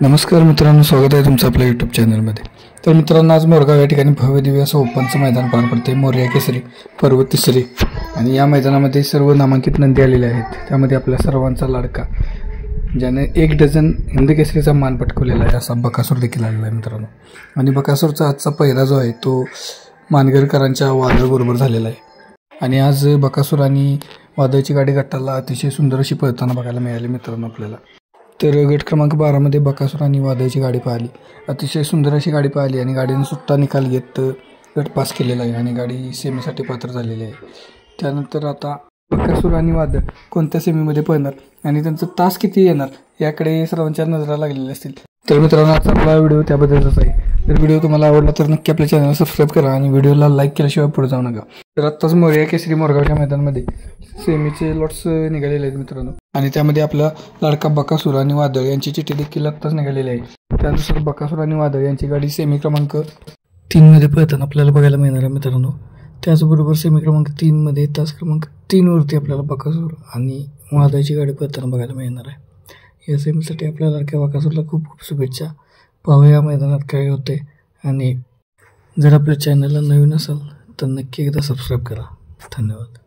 नमस्कार मित्रांनो, स्वागत आहे तुमचं आपल्या यूट्यूब चॅनलमध्ये. तर मित्रांनो, आज मोरगाव या ठिकाणी भव्य दिव्य असं ओपनचं मैदान पार पडते. मोरया केसरी पर्व तिसरी. आणि या मैदानामध्ये सर्व नामांकित नंदी आलेले आहेत. त्यामध्ये आपल्या सर्वांचा लाडका, ज्याने 1 डझन हिंद केसरीचा मान पटकवलेला आहे, असा बकासूर देखील आलेला आहे मित्रांनो. आणि बकासूरचा आजचा पहिरा जो आहे तो मानगरकरांच्या वादळबरोबर झालेला आहे. आणि आज बकासूर आणि वादळची गाडी गटाला अतिशय सुंदर अशी पळताना बघायला मिळाली मित्रांनो आपल्याला. तर गट क्रमांक 12मध्ये बकासूर आणि वादळची गाडी पाहिली. अतिशय सुंदर अशी गाडी पाहिली आणि गाडीने सुट्टा निकाल घेत गट पास केलेला आहे आणि गाडी सेमीसाठी पात्र झालेली आहे. त्यानंतर आता बकासूर आणि वादळ कोणत्या सेमीमध्ये पळणार आणि त्यांचा तास किती येणार याकडे सर्वांच्या नजरा लागलेल्या असतील. तर मित्रांनो, आजचा आपला व्हिडिओ त्याबद्दलच आहे. तर व्हिडिओ तुम्हाला आवडला तर नक्की आपल्या चॅनलला सबस्क्राईब करा आणि व्हिडिओला लाईक केल्याशिवाय पुढे जाऊ नका. तर आत्ताच मोरया केसरी मोरगावच्या मैदानामध्ये सेमीचे लॉट्स निघालेले आहेत मित्रांनो. आणि त्यामध्ये आपला लाडका बकासूर आणि वादळ यांची चिठ्ठी देखील आत्ताच निघालेली आहे. त्यानुसार बकासूर आणि वादळ यांची गाडी सेमी क्रमांक 3मध्ये पळताना आपल्याला बघायला मिळणार आहे मित्रांनो. त्याचबरोबर सेमी क्रमांक 3मध्ये तास क्रमांक 3वरती आपल्याला बकासूर आणि वादळची गाडी पळताना बघायला मिळणार आहे. या सेमीसाठी आपल्या लाडक्या बकासूरला खूप खूप शुभेच्छा. पाहूया या मैदानात काय होते. आणि जर आपल्या चॅनलला नवीन असाल तर नक्की एकदा सबस्क्राईब करा. धन्यवाद.